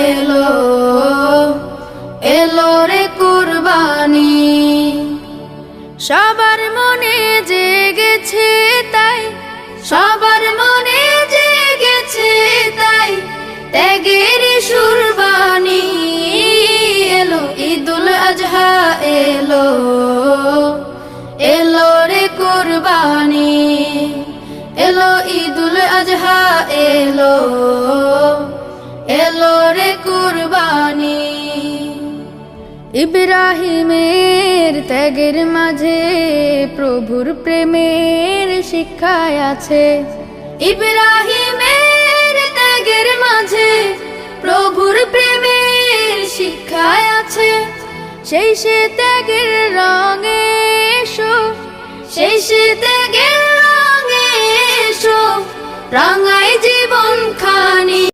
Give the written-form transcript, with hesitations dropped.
এলো, এলো রে কুরবানি। সবার মনে জেগেছে তাই, সবার মনে জেগেছে তাই, ত্যাগের সুরবানি। এলো ঈদুল আজহা এলো, এলো রে কুরবানি। এলো ঈদুল আজহা এলো, এলো রে কুরবানি। ইব্রাহিমের ত্যাগের মাঝে প্রভুর প্রেমের শিক্ষায় আছে। ইব্রাহিমের ত্যাগের মাঝে প্রভুর প্রেমের শিক্ষায় আছে। সেই সে ত্যাগের রঙে এসো, সেই সে ত্যাগের রঙে এসো, রাঙায় জীবন খানি।